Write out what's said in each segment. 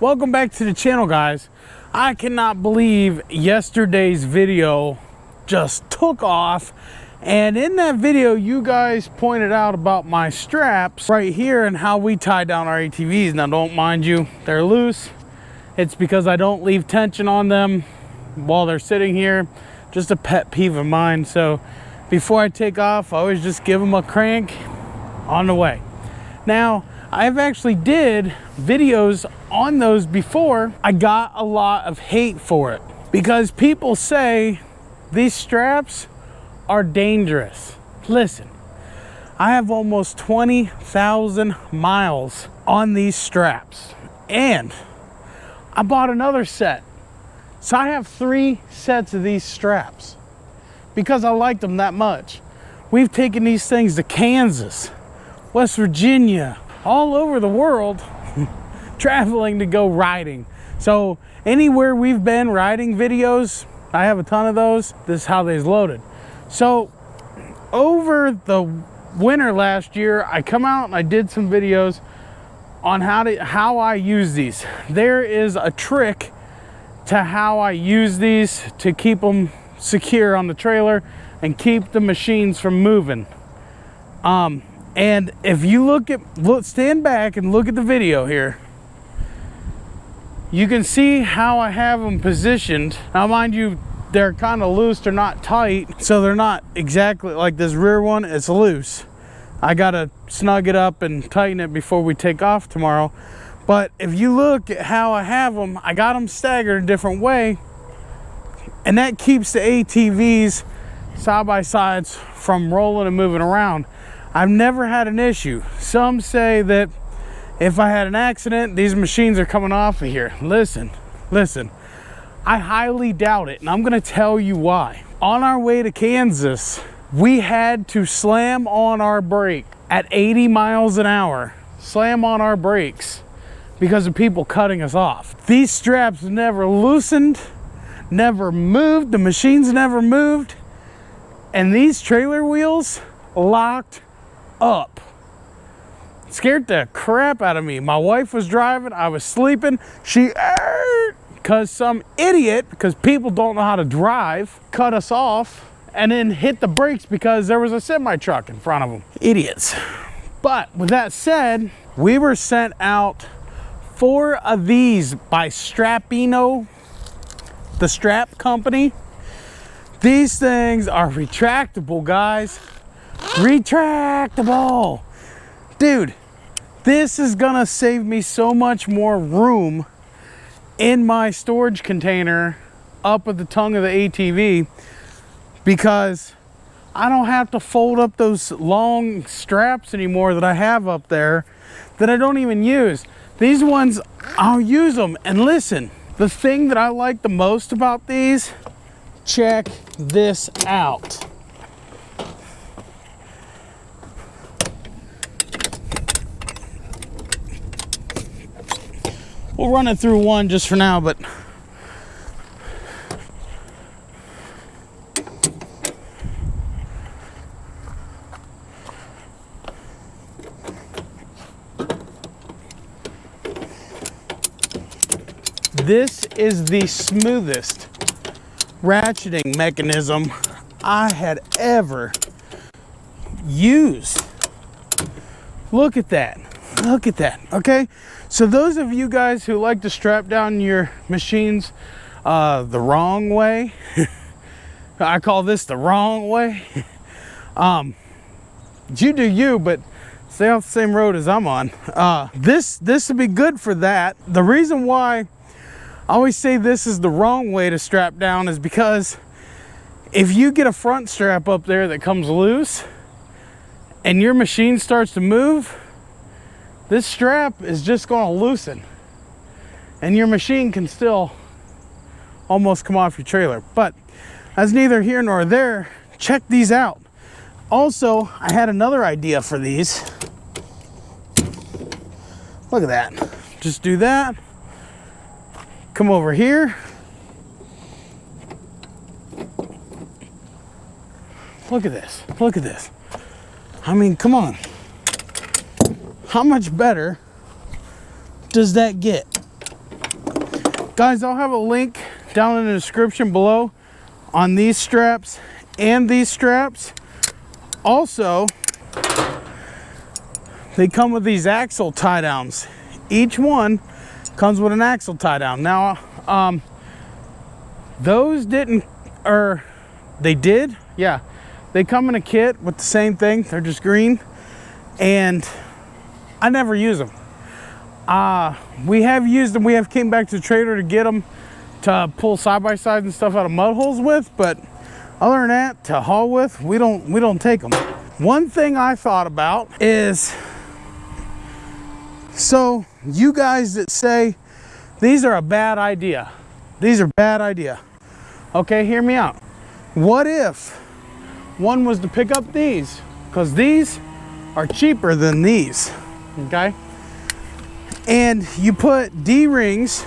Welcome back to the channel, guys. I cannot believe yesterday's video just took off, and in that video you guys pointed out about my straps right here and how we tie down our ATVs. Now don't mind you, they're loose. It's because I don't leave tension on them while they're sitting here. Just a pet peeve of mine. So before I take off, I always just give them a crank on the way. Now I've actually did videos on those before. I got a lot of hate for it because people say these straps are dangerous. Listen, I have almost 20,000 miles on these straps, and I bought another set. So I have 3 sets of these straps because I like them that much. We've taken these things to Kansas, West Virginia, all over the world traveling to go riding. So anywhere we've been riding videos, I have a ton of those. This is how they's loaded. So over the winter last year, I come out and I did some videos on how I use these. There is a trick to how I use these to keep them secure on the trailer and keep the machines from moving. And if you stand back and look at the video here, you can see how I have them positioned. Now mind you, they're kind of loose, they're not tight, so they're not exactly like this rear one. It's loose. I gotta snug it up and tighten it before we take off tomorrow. But if you look at how I have them, I got them staggered a different way, and that keeps the ATVs side by sides from rolling and moving around. I've never had an issue. Some say that if I had an accident, these machines are coming off of here. Listen, I highly doubt it, and I'm gonna tell you why. On our way to Kansas, we had to slam on our brake at 80 miles an hour, slam on our brakes because of people cutting us off. These straps never loosened, never moved, the machines never moved, and these trailer wheels locked up. It scared the crap out of me. My wife was driving, I was sleeping. She, because some idiot, because people don't know how to drive, cut us off and then hit the brakes because there was a semi truck in front of them. Idiots. But with that said, we were sent out 4 of these by Strappino, the strap company. These things are retractable, guys. Retractable. Dude, this is gonna save me so much more room in my storage container up at the tongue of the ATV, because I don't have to fold up those long straps anymore that I have up there that I don't even use. These ones, I'll use them. And listen, the thing that I like the most about these, check this out. We'll run it through one just for now, but this is the smoothest ratcheting mechanism I had ever used. Look at that. Look at that. Okay, so those of you guys who like to strap down your machines the wrong way, I call this the wrong way. You do you, but stay off the same road as I'm on. This would be good for that. The reason why I always say this is the wrong way to strap down is because if you get a front strap up there that comes loose and your machine starts to move, this strap is just going to loosen and your machine can still almost come off your trailer. But that's neither here nor there. Check these out. Also, I had another idea for these. Look at that. Just do that. Come over here. Look at this. Look at this. I mean, come on. How much better does that get? Guys, I'll have a link down in the description below on these straps and these straps. Also, they come with these axle tie downs. Each one comes with an axle tie down. Now, those didn't, or they did, yeah. They come in a kit with the same thing. They're just green, and I never use them. We have used them. We have came back to the trailer to get them to pull side-by-sides and stuff out of mud holes with, but other than that, to haul with, we don't take them. One thing I thought about is, so you guys that say these are a bad idea, these are bad idea. Okay, hear me out. What if one was to pick up these? Because these are cheaper than these, okay? And you put D-rings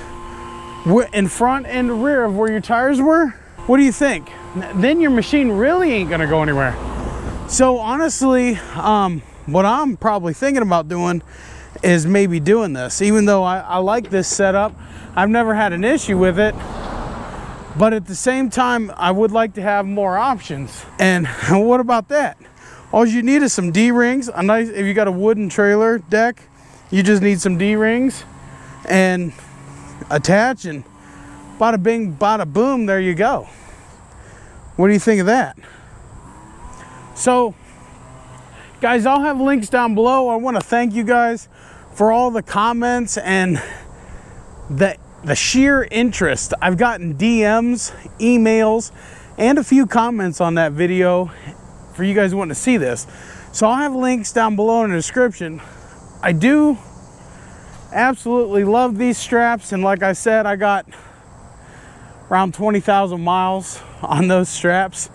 in front and the rear of where your tires were. What do you think? Then your machine really ain't gonna go anywhere. So honestly, what I'm probably thinking about doing is maybe doing this. Even though I like this setup, I've never had an issue with it. But at the same time, I would like to have more options. And what about that? All you need is some D-rings. A nice, if you got a wooden trailer deck, you just need some D-rings and attach, and bada bing, bada boom, there you go. What do you think of that? So, guys, I'll have links down below. I want to thank you guys for all the comments and the sheer interest. I've gotten DMs, emails, and a few comments on that video for you guys wanting to see this. So I'll have links down below in the description. I do absolutely love these straps, and like I said, I got around 20,000 miles on those straps,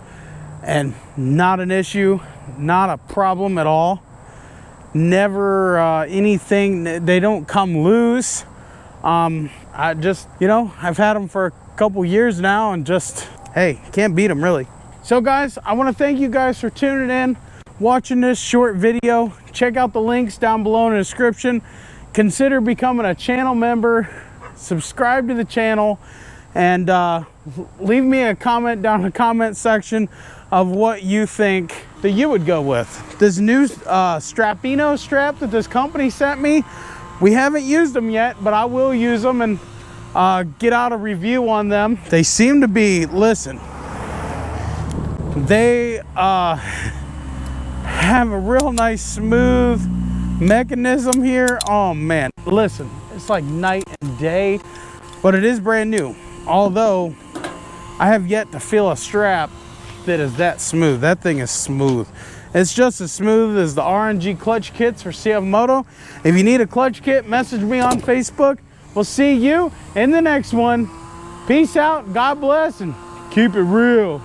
and not an issue, not a problem at all. Never anything, they don't come loose. I just, you know, I've had them for a couple years now, and just, hey, can't beat them really. So guys, I want to thank you guys for tuning in, watching this short video. Check out the links down below in the description. Consider becoming a channel member, subscribe to the channel, and leave me a comment down in the comment section of what you think that you would go with. This new Strappino strap that this company sent me, we haven't used them yet, but I will use them and get out a review on them. They seem to be, listen, they have a real nice smooth mechanism here. Oh man, listen, it's like night and day, but it is brand new. Although I have yet to feel a strap that is that smooth. That thing is smooth. It's just as smooth as the R.N.G clutch kits for CF Moto. If you need a clutch kit, message me on Facebook. We'll see you in the next one. Peace out, God bless, and keep it real.